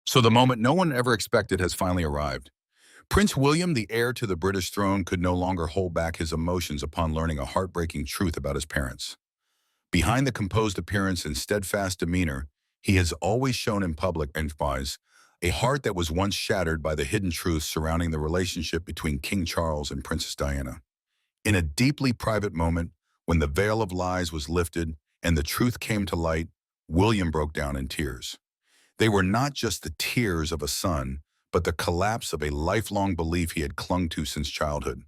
So the moment no one ever expected has finally arrived. Prince William, the heir to the British throne, could no longer hold back his emotions upon learning a heartbreaking truth about his parents. Behind the composed appearance and steadfast demeanor, he has always shown in public and wise a heart that was once shattered by the hidden truths surrounding the relationship between King Charles and Princess Diana. In a deeply private moment, when the veil of lies was lifted and the truth came to light, William broke down in tears. They were not just the tears of a son, but the collapse of a lifelong belief he had clung to since childhood.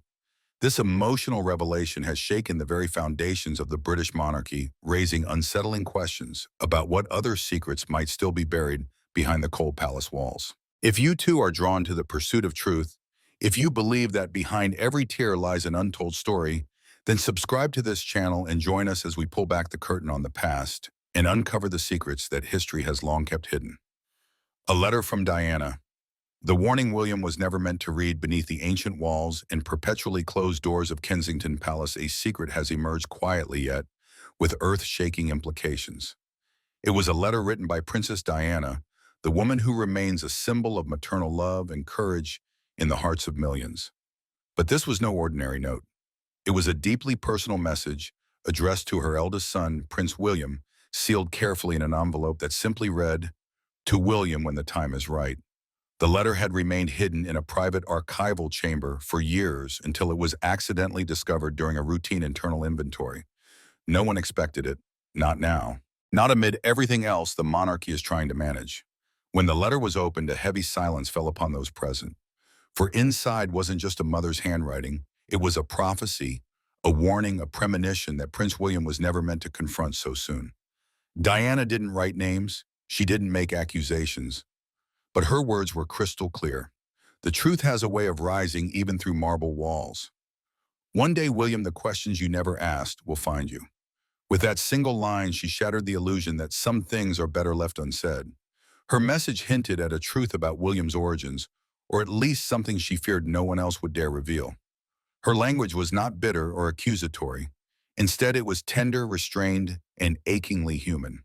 This emotional revelation has shaken the very foundations of the British monarchy, raising unsettling questions about what other secrets might still be buried behind the cold palace walls. If you too are drawn to the pursuit of truth, if you believe that behind every tear lies an untold story, then subscribe to this channel and join us as we pull back the curtain on the past and uncover the secrets that history has long kept hidden. A letter from Diana. The warning William was never meant to read. Beneath the ancient walls and perpetually closed doors of Kensington Palace, a secret has emerged quietly yet with earth-shaking implications. It was a letter written by Princess Diana, the woman who remains a symbol of maternal love and courage in the hearts of millions. But this was no ordinary note. It was a deeply personal message addressed to her eldest son, Prince William, sealed carefully in an envelope that simply read, "To William when the time is right." The letter had remained hidden in a private archival chamber for years until it was accidentally discovered during a routine internal inventory. No one expected it, not now, not amid everything else the monarchy is trying to manage. When the letter was opened, a heavy silence fell upon those present. For inside wasn't just a mother's handwriting, it was a prophecy, a warning, a premonition that Prince William was never meant to confront so soon. Diana didn't write names, she didn't make accusations, but her words were crystal clear. The truth has a way of rising even through marble walls. One day, William, the questions you never asked will find you. With that single line, she shattered the illusion that some things are better left unsaid. Her message hinted at a truth about William's origins, or at least something she feared no one else would dare reveal. Her language was not bitter or accusatory. Instead, it was tender, restrained, and achingly human.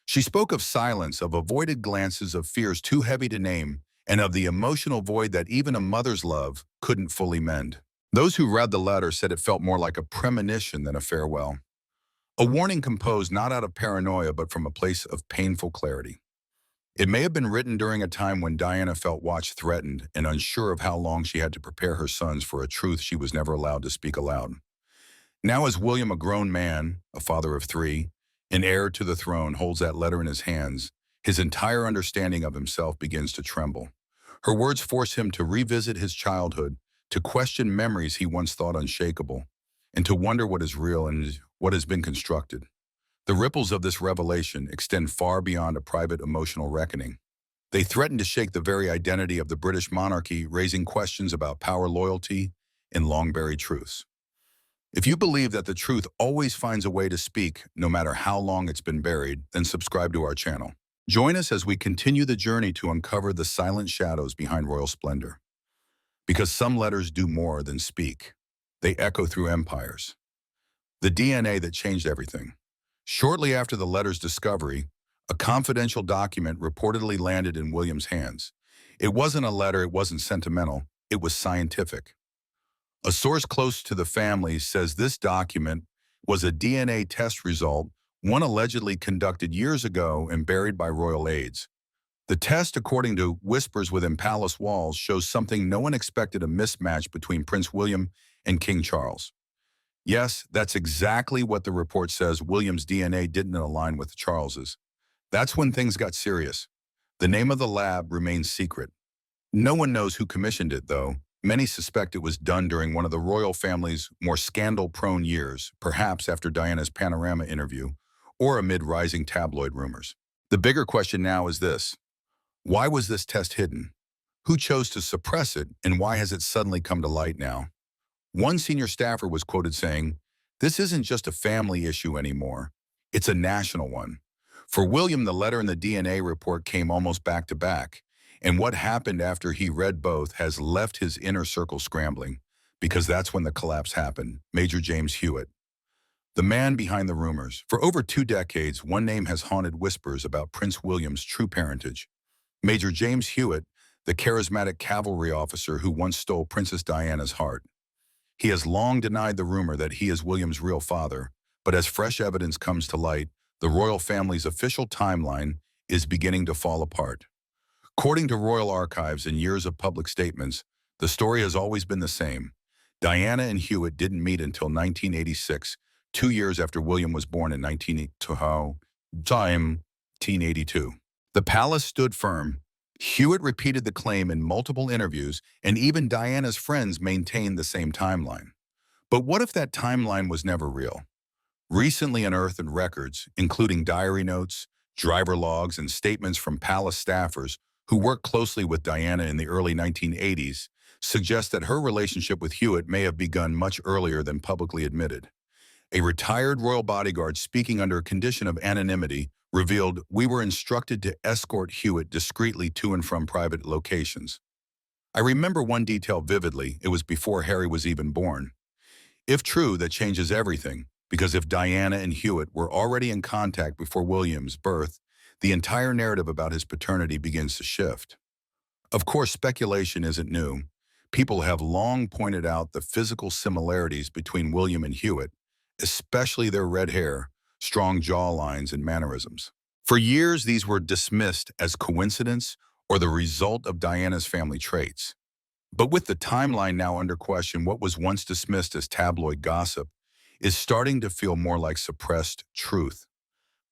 She spoke of silence, of avoided glances, of fears too heavy to name, and of the emotional void that even a mother's love couldn't fully mend. Those who read the letter said it felt more like a premonition than a farewell. A warning composed not out of paranoia, but from a place of painful clarity. It may have been written during a time when Diana felt watched, threatened, and unsure of how long she had to prepare her sons for a truth she was never allowed to speak aloud. Now, as William, a grown man, a father of three, an heir to the throne, holds that letter in his hands, his entire understanding of himself begins to tremble. Her words force him to revisit his childhood, to question memories he once thought unshakable, and to wonder what is real and what has been constructed. The ripples of this revelation extend far beyond a private emotional reckoning. They threaten to shake the very identity of the British monarchy, raising questions about power, loyalty, and long-buried truths. If you believe that the truth always finds a way to speak, no matter how long it's been buried, then subscribe to our channel. Join us as we continue the journey to uncover the silent shadows behind royal splendor. Because some letters do more than speak. They echo through empires. The DNA that changed everything. Shortly after the letter's discovery, a confidential document reportedly landed in William's hands. It wasn't a letter, it wasn't sentimental, it was scientific. A source close to the family says this document was a DNA test result, one allegedly conducted years ago and buried by royal aides. The test, according to whispers within palace walls, shows something no one expected: a mismatch between Prince William and King Charles. Yes, that's exactly what the report says. William's DNA didn't align with Charles's. That's when things got serious. The name of the lab remains secret. No one knows who commissioned it, though. Many suspect it was done during one of the royal family's more scandal-prone years, perhaps after Diana's Panorama interview, or amid rising tabloid rumors. The bigger question now is this: why was this test hidden? Who chose to suppress it, and why has it suddenly come to light now? One senior staffer was quoted saying, "This isn't just a family issue anymore. It's a national one." For William, the letter and the DNA report came almost back to back. And what happened after he read both has left his inner circle scrambling, because that's when the collapse happened: Major James Hewitt. The man behind the rumors. For over 2 decades, one name has haunted whispers about Prince William's true parentage: Major James Hewitt, the charismatic cavalry officer who once stole Princess Diana's heart. He has long denied the rumor that he is William's real father, but as fresh evidence comes to light, the royal family's official timeline is beginning to fall apart. According to royal archives and years of public statements, the story has always been the same. Diana and Hewitt didn't meet until 1986, 2 years after William was born in 1982. The palace stood firm. Hewitt repeated the claim in multiple interviews, and even Diana's friends maintained the same timeline. But what if that timeline was never real? Recently unearthed records, including diary notes, driver logs, and statements from palace staffers who worked closely with Diana in the early 1980s, suggest that her relationship with Hewitt may have begun much earlier than publicly admitted. A retired royal bodyguard speaking under a condition of anonymity revealed, "We were instructed to escort Hewitt discreetly to and from private locations." I remember one detail vividly. It was before Harry was even born. If true, that changes everything, because if Diana and Hewitt were already in contact before William's birth, the entire narrative about his paternity begins to shift. Of course, speculation isn't new. People have long pointed out the physical similarities between William and Hewitt, especially their red hair, strong jawlines, and mannerisms. For years, these were dismissed as coincidence or the result of Diana's family traits. But with the timeline now under question, what was once dismissed as tabloid gossip is starting to feel more like suppressed truth.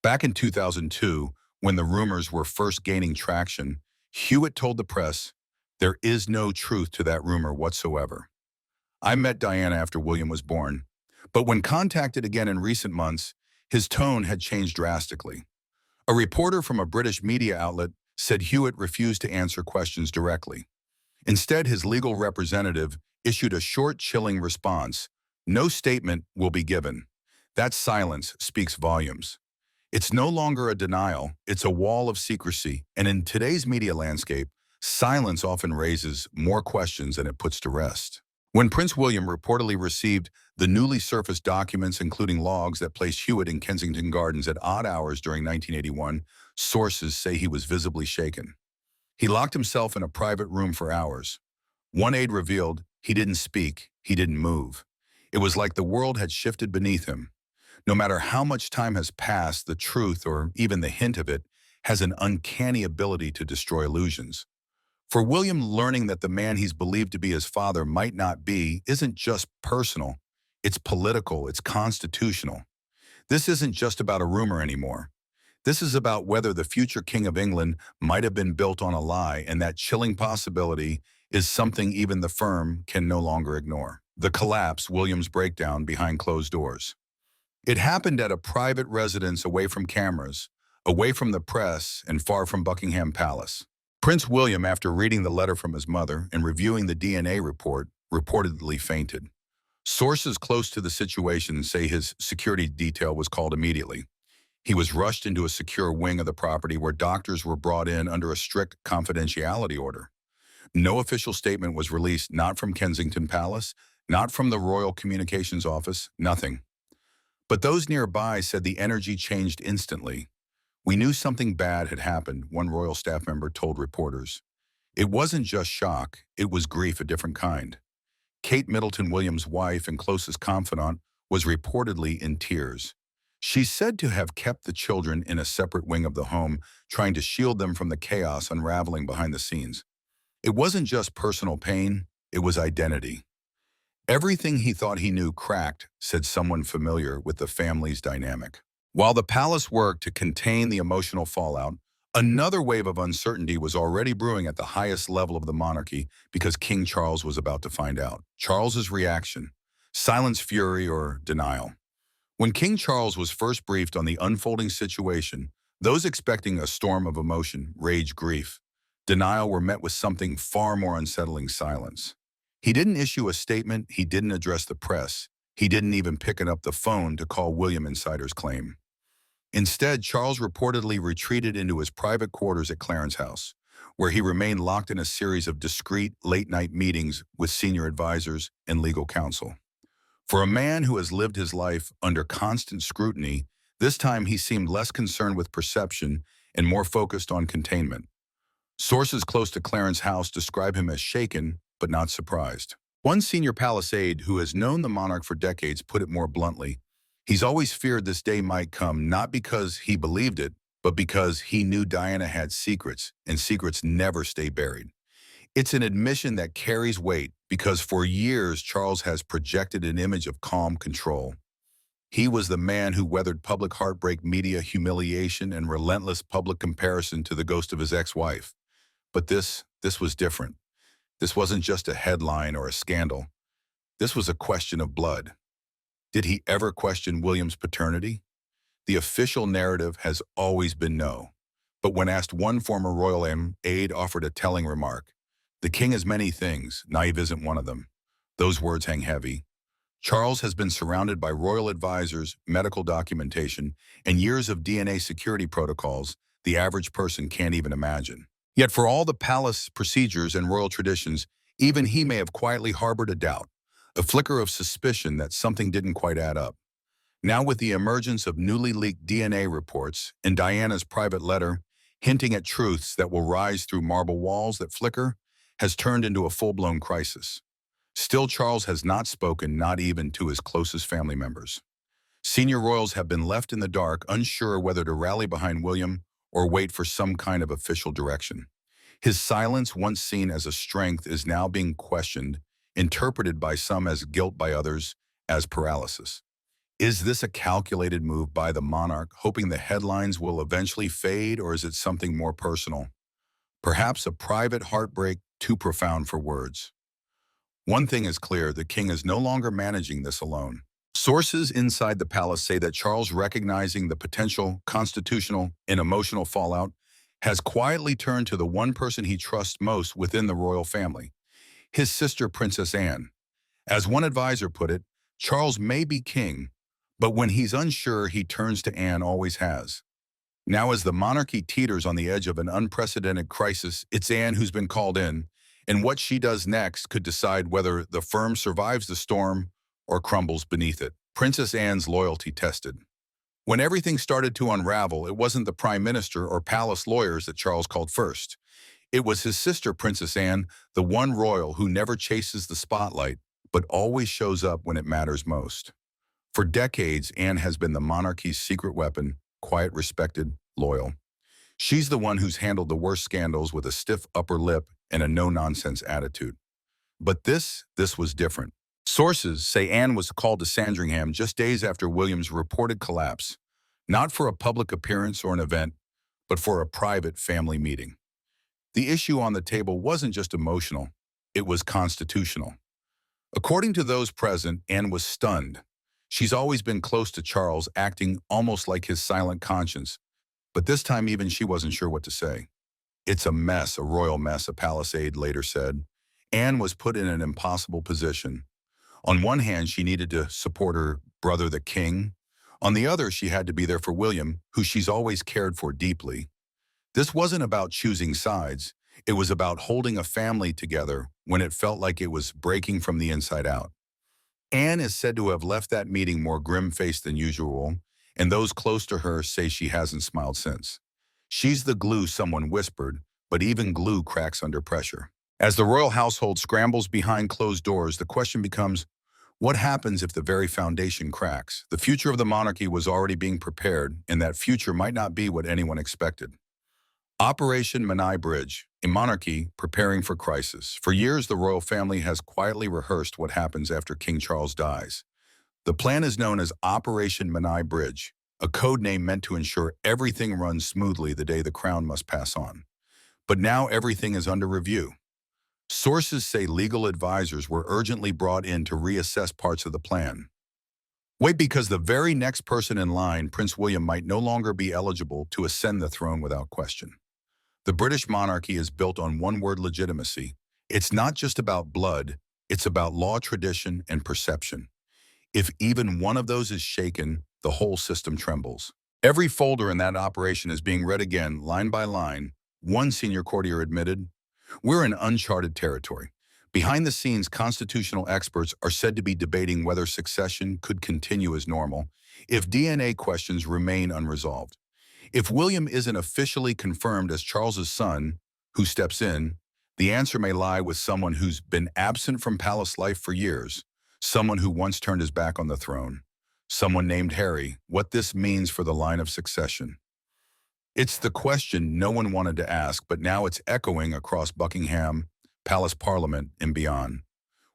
Back in 2002, when the rumors were first gaining traction, Hewitt told the press, "There is no truth to that rumor whatsoever." I met Diana after William was born, but when contacted again in recent months, his tone had changed drastically. A reporter from a British media outlet said Hewitt refused to answer questions directly. Instead, his legal representative issued a short, chilling response: "No statement will be given." That silence speaks volumes. It's no longer a denial, it's a wall of secrecy, and in today's media landscape, silence often raises more questions than it puts to rest. When Prince William reportedly received the newly surfaced documents, including logs that placed Hewitt in Kensington Gardens at odd hours during 1981, sources say he was visibly shaken. He locked himself in a private room for hours. One aide revealed he didn't speak, he didn't move. It was like the world had shifted beneath him. No matter how much time has passed, the truth, or even the hint of it, has an uncanny ability to destroy illusions. For William, learning that the man he's believed to be his father might not be isn't just personal, it's political, it's constitutional. This isn't just about a rumor anymore. This is about whether the future King of England might have been built on a lie, and that chilling possibility is something even the firm can no longer ignore. The collapse, William's breakdown behind closed doors. It happened at a private residence away from cameras, away from the press, and far from Buckingham Palace. Prince William, after reading the letter from his mother and reviewing the DNA report, reportedly fainted. Sources close to the situation say his security detail was called immediately. He was rushed into a secure wing of the property where doctors were brought in under a strict confidentiality order. No official statement was released, not from Kensington Palace, not from the Royal Communications Office, nothing. But those nearby said the energy changed instantly. "We knew something bad had happened," one royal staff member told reporters. It wasn't just shock, it was grief, a different kind. Kate Middleton, William's wife and closest confidant, was reportedly in tears. She's said to have kept the children in a separate wing of the home, trying to shield them from the chaos unraveling behind the scenes. It wasn't just personal pain, it was identity. "Everything he thought he knew cracked," said someone familiar with the family's dynamic. While the palace worked to contain the emotional fallout, another wave of uncertainty was already brewing at the highest level of the monarchy because King Charles was about to find out. Charles's reaction: silence, fury, or denial. When King Charles was first briefed on the unfolding situation, those expecting a storm of emotion, rage, grief, denial were met with something far more unsettling: silence. He didn't issue a statement, he didn't address the press, he didn't even pick up the phone to call William insiders claim. Instead, Charles reportedly retreated into his private quarters at Clarence House, where he remained locked in a series of discreet, late-night meetings with senior advisors and legal counsel. For a man who has lived his life under constant scrutiny, this time he seemed less concerned with perception and more focused on containment. Sources close to Clarence House describe him as shaken, but not surprised. One senior palace aide who has known the monarch for decades put it more bluntly. He's always feared this day might come, not because he believed it, but because he knew Diana had secrets, and secrets never stay buried. It's an admission that carries weight because for years Charles has projected an image of calm control. He was the man who weathered public heartbreak, media humiliation, and relentless public comparison to the ghost of his ex-wife. But this was different. This wasn't just a headline or a scandal. This was a question of blood. Did he ever question William's paternity? The official narrative has always been no. But when asked, one former royal aide offered a telling remark. The king is many things, naive isn't one of them. Those words hang heavy. Charles has been surrounded by royal advisors, medical documentation, and years of DNA security protocols the average person can't even imagine. Yet for all the palace procedures and royal traditions, even he may have quietly harbored a doubt, a flicker of suspicion that something didn't quite add up. Now with the emergence of newly leaked DNA reports and Diana's private letter hinting at truths that will rise through marble walls that flicker, has turned into a full-blown crisis. Still, Charles has not spoken, not even to his closest family members. Senior royals have been left in the dark, unsure whether to rally behind William or wait for some kind of official direction. His silence, once seen as a strength, is now being questioned, interpreted by some as guilt, by others as paralysis. Is this a calculated move by the monarch, hoping the headlines will eventually fade, or is it something more personal? Perhaps a private heartbreak too profound for words. One thing is clear, the king is no longer managing this alone. Sources inside the palace say that Charles, recognizing the potential constitutional and emotional fallout, has quietly turned to the one person he trusts most within the royal family, his sister, Princess Anne. As one advisor put it, Charles may be king, but when he's unsure, he turns to Anne, always has. Now, as the monarchy teeters on the edge of an unprecedented crisis, it's Anne who's been called in, and what she does next could decide whether the firm survives the storm or crumbles beneath it. Princess Anne's loyalty tested. When everything started to unravel, it wasn't the prime minister or palace lawyers that Charles called first. It was his sister, Princess Anne, the one royal who never chases the spotlight, but always shows up when it matters most. For decades, Anne has been the monarchy's secret weapon, quiet, respected, loyal. She's the one who's handled the worst scandals with a stiff upper lip and a no-nonsense attitude. But this was different. Sources say Anne was called to Sandringham just days after William's reported collapse, not for a public appearance or an event, but for a private family meeting. The issue on the table wasn't just emotional, it was constitutional. According to those present, Anne was stunned. She's always been close to Charles, acting almost like his silent conscience, but this time even she wasn't sure what to say. It's a mess, a royal mess, a palace aide later said. Anne was put in an impossible position. On one hand, she needed to support her brother, the king. On the other, she had to be there for William, who she's always cared for deeply. This wasn't about choosing sides. It was about holding a family together when it felt like it was breaking from the inside out. Anne is said to have left that meeting more grim-faced than usual, and those close to her say she hasn't smiled since. She's the glue, someone whispered, but even glue cracks under pressure. As the royal household scrambles behind closed doors, the question becomes, what happens if the very foundation cracks? The future of the monarchy was already being prepared, and that future might not be what anyone expected. Operation Menai Bridge, a monarchy preparing for crisis. For years, the royal family has quietly rehearsed what happens after King Charles dies. The plan is known as Operation Menai Bridge, a code name meant to ensure everything runs smoothly the day the crown must pass on. But now everything is under review. Sources say legal advisors were urgently brought in to reassess parts of the plan. Wait, because the very next person in line, Prince William, might no longer be eligible to ascend the throne without question. The British monarchy is built on one word: legitimacy. It's not just about blood, it's about law, tradition, and perception. If even one of those is shaken, the whole system trembles. Every folder in that operation is being read again, line by line. One senior courtier admitted, "We're in uncharted territory." Behind the scenes, constitutional experts are said to be debating whether succession could continue as normal if DNA questions remain unresolved. If William isn't officially confirmed as Charles's son, Who steps in? The answer may lie with someone who's been absent from palace life for years, someone who once turned his back on the throne, someone named Harry. What this means for the line of succession. It's the question no one wanted to ask, but now it's echoing across Buckingham, Palace Parliament, and beyond.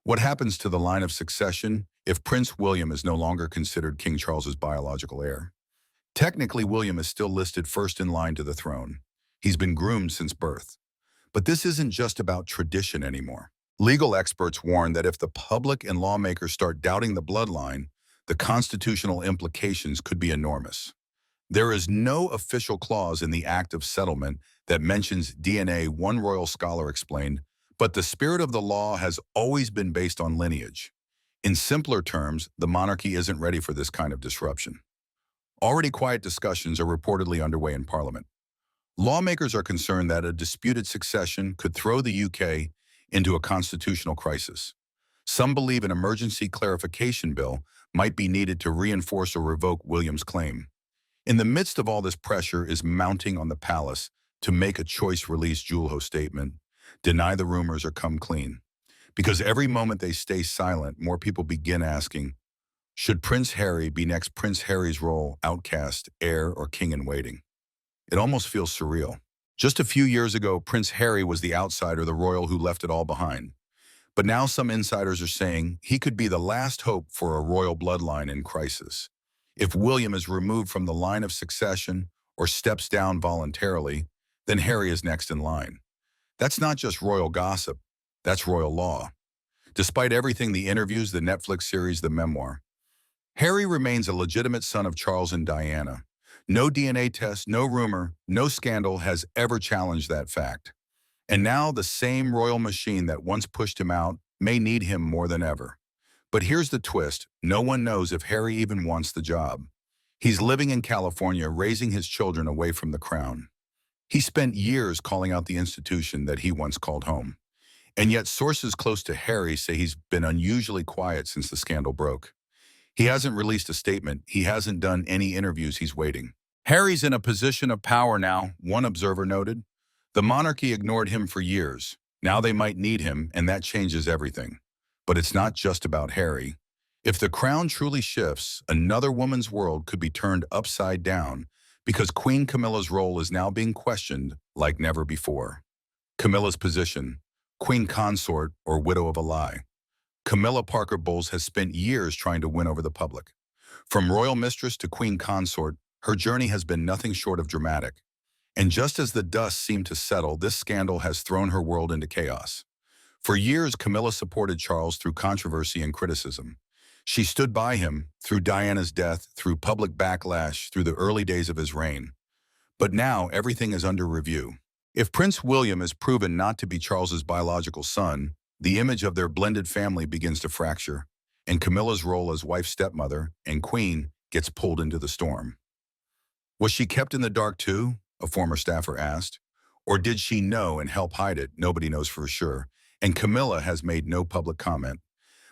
What happens to the line of succession if Prince William is no longer considered King Charles's biological heir? Technically, William is still listed first in line to the throne. He's been groomed since birth. But this isn't just about tradition anymore. Legal experts warn that if the public and lawmakers start doubting the bloodline, the constitutional implications could be enormous. There is no official clause in the Act of Settlement that mentions DNA, one royal scholar explained, but the spirit of the law has always been based on lineage. In simpler terms, the monarchy isn't ready for this kind of disruption. Already quiet discussions are reportedly underway in Parliament. Lawmakers are concerned that a disputed succession could throw the UK into a constitutional crisis. Some believe an emergency clarification bill might be needed to reinforce or revoke William's claim. In the midst of all this pressure is mounting on the palace to make a choice-release Julho statement, deny the rumors or come clean. Because every moment they stay silent, more people begin asking, should Prince Harry be next Prince Harry's role, outcast, heir, or king in waiting? It almost feels surreal. Just a few years ago, Prince Harry was the outsider, the royal who left it all behind. But now some insiders are saying he could be the last hope for a royal bloodline in crisis. If William is removed from the line of succession or steps down voluntarily, then Harry is next in line. That's not just royal gossip, that's royal law. Despite everything, the interviews, the Netflix series, the memoir, Harry remains a legitimate son of Charles and Diana. No DNA test, no rumor, no scandal has ever challenged that fact. And now the same royal machine that once pushed him out may need him more than ever. But here's the twist. No one knows if Harry even wants the job. He's living in California, raising his children away from the crown. He spent years calling out the institution that he once called home. And yet sources close to Harry say he's been unusually quiet since the scandal broke. He hasn't released a statement. He hasn't done any interviews. He's waiting. Harry's in a position of power now, one observer noted. The monarchy ignored him for years. Now they might need him, and that changes everything. But it's not just about Harry. If the crown truly shifts, another woman's world could be turned upside down because Queen Camilla's role is now being questioned like never before. Camilla's position, queen consort or widow of a lie. Camilla Parker Bowles has spent years trying to win over the public. From royal mistress to queen consort, her journey has been nothing short of dramatic. And just as the dust seemed to settle, this scandal has thrown her world into chaos. For years, Camilla supported Charles through controversy and criticism. She stood by him through Diana's death, through public backlash, through the early days of his reign. But now everything is under review. If Prince William is proven not to be Charles's biological son, the image of their blended family begins to fracture, and Camilla's role as wife, stepmother, and queen gets pulled into the storm. Was she kept in the dark too? A former staffer asked. Or did she know and help hide it? Nobody knows for sure. And Camilla has made no public comment.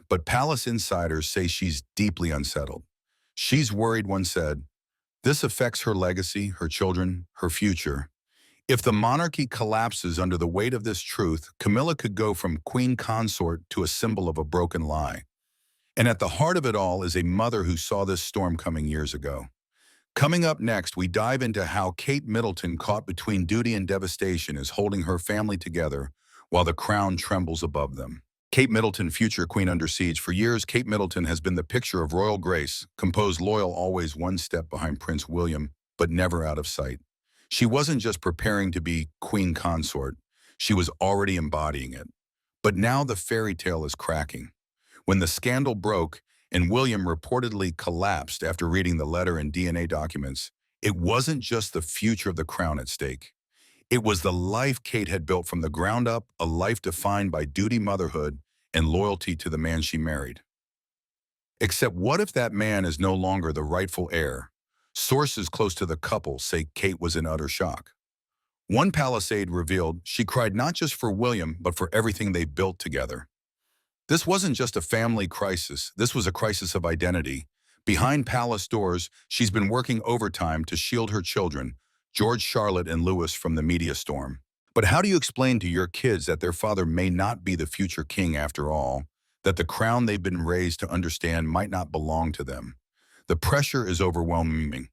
But palace insiders say she's deeply unsettled. She's worried, one said. This affects her legacy, her children, her future. If the monarchy collapses under the weight of this truth, Camilla could go from queen consort to a symbol of a broken lie. And at the heart of it all is a mother who saw this storm coming years ago. Coming up next, we dive into how Kate Middleton, caught between duty and devastation, is holding her family together while the crown trembles above them. Kate Middleton, future queen under siege. For years, Kate Middleton has been the picture of royal grace, composed, loyal, always one step behind Prince William, but never out of sight. She wasn't just preparing to be queen consort, she was already embodying it. But now the fairy tale is cracking. When the scandal broke and William reportedly collapsed after reading the letter and DNA documents, it wasn't just the future of the crown at stake. It was the life Kate had built from the ground up, a life defined by duty, motherhood, and loyalty to the man she married. Except what if that man is no longer the rightful heir? Sources close to the couple say Kate was in utter shock. One palace aide revealed she cried not just for William, but for everything they built together. This wasn't just a family crisis, this was a crisis of identity. Behind palace doors, she's been working overtime to shield her children, George, Charlotte, and Louis, from the media storm. But how do you explain to your kids that their father may not be the future king after all, that the crown they've been raised to understand might not belong to them? The pressure is overwhelming.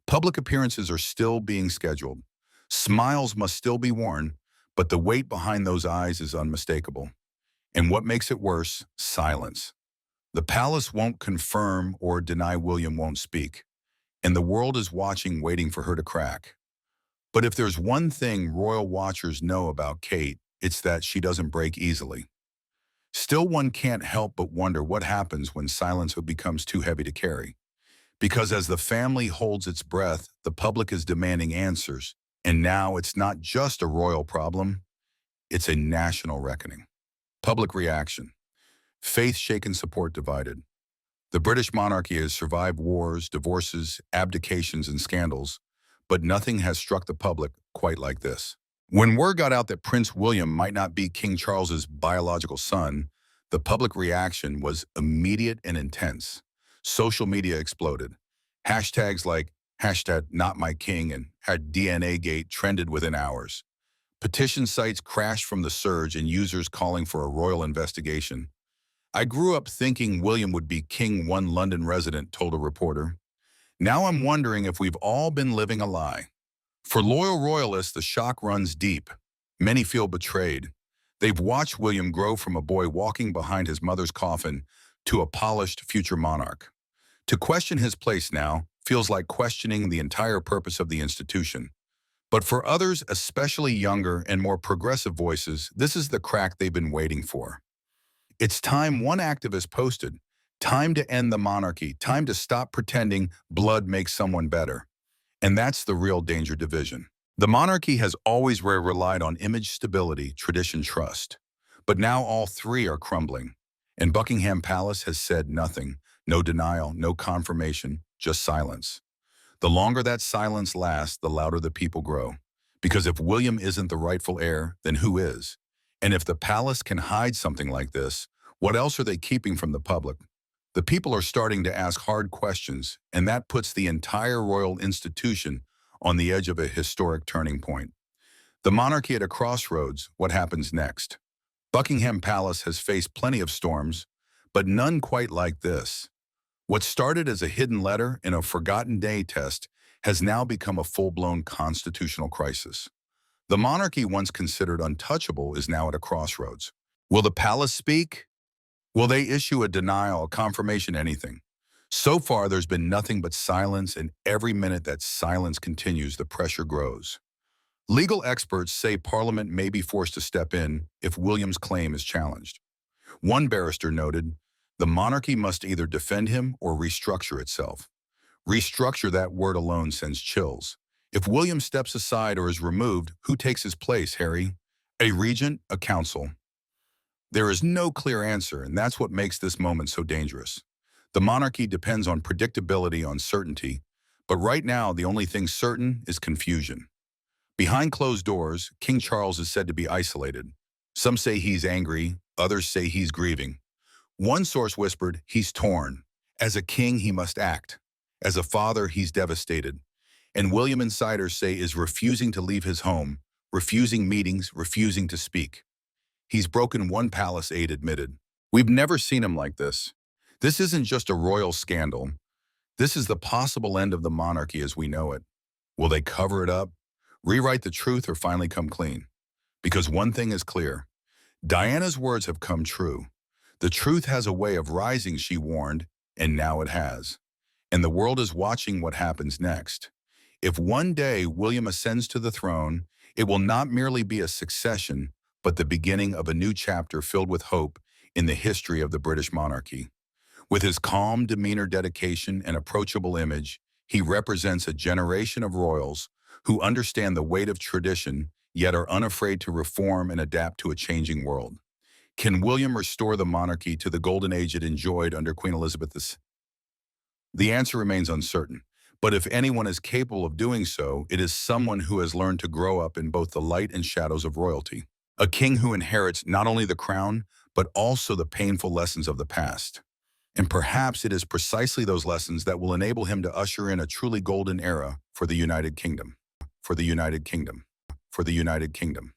Public appearances are still being scheduled. Smiles must still be worn, but the weight behind those eyes is unmistakable. And what makes it worse? Silence. The palace won't confirm or deny William won't speak, and the world is watching, waiting for her to crack. But if there's one thing royal watchers know about Kate, it's that she doesn't break easily. Still, one can't help but wonder what happens when silence becomes too heavy to carry. Because as the family holds its breath, the public is demanding answers. And now it's not just a royal problem, it's a national reckoning. Public reaction. Faith shaken, support divided. The British monarchy has survived wars, divorces, abdications, and scandals, but nothing has struck the public quite like this. When word got out that Prince William might not be King Charles's biological son, the public reaction was immediate and intense. Social media exploded. Hashtags like #NotMyKing and #DNAgate trended within hours. Petition sites crashed from the surge and users calling for a royal investigation. I grew up thinking William would be king, one London resident told a reporter. Now I'm wondering if we've all been living a lie. For loyal royalists, the shock runs deep. Many feel betrayed. They've watched William grow from a boy walking behind his mother's coffin to a polished future monarch. To question his place now feels like questioning the entire purpose of the institution. But for others, especially younger and more progressive voices, this is the crack they've been waiting for. It's time, one activist posted. Time to end the monarchy. Time to stop pretending blood makes someone better. And that's the real danger: division. The monarchy has always relied on image, stability, tradition, trust. But now all three are crumbling. And Buckingham Palace has said nothing. No denial, no confirmation, just silence. The longer that silence lasts, the louder the people grow. Because if William isn't the rightful heir, then who is? And if the palace can hide something like this, what else are they keeping from the public? The people are starting to ask hard questions, and that puts the entire royal institution on the edge of a historic turning point. The monarchy at a crossroads, what happens next? Buckingham Palace has faced plenty of storms, but none quite like this. What started as a hidden letter and a forgotten day test has now become a full-blown constitutional crisis. The monarchy, once considered untouchable, is now at a crossroads. Will the palace speak? Will they issue a denial, a confirmation, anything? So far, there's been nothing but silence, and every minute that silence continues, the pressure grows. Legal experts say Parliament may be forced to step in if William's claim is challenged. One barrister noted, the monarchy must either defend him or restructure itself. Restructure, that word alone sends chills. If William steps aside or is removed, who takes his place, Harry? A regent, a council? There is no clear answer, and that's what makes this moment so dangerous. The monarchy depends on predictability, on certainty, but right now the only thing certain is confusion. Behind closed doors, King Charles is said to be isolated. Some say he's angry, others say he's grieving. One source whispered, he's torn. As a king, he must act. As a father, he's devastated. And William, insiders say, is refusing to leave his home, refusing meetings, refusing to speak. He's broken, one palace aide admitted. We've never seen him like this. This isn't just a royal scandal. This is the possible end of the monarchy as we know it. Will they cover it up, rewrite the truth, or finally come clean? Because one thing is clear. Diana's words have come true. The truth has a way of rising, she warned, and now it has. And the world is watching what happens next. If one day William ascends to the throne, it will not merely be a succession, but the beginning of a new chapter filled with hope in the history of the British monarchy. With his calm demeanor, dedication, and approachable image, he represents a generation of royals who understand the weight of tradition, yet are unafraid to reform and adapt to a changing world. Can William restore the monarchy to the golden age it enjoyed under Queen Elizabeth II? The answer remains uncertain, but if anyone is capable of doing so, it is someone who has learned to grow up in both the light and shadows of royalty. A king who inherits not only the crown, but also the painful lessons of the past. And perhaps it is precisely those lessons that will enable him to usher in a truly golden era for the United Kingdom. For the United Kingdom. For the United Kingdom.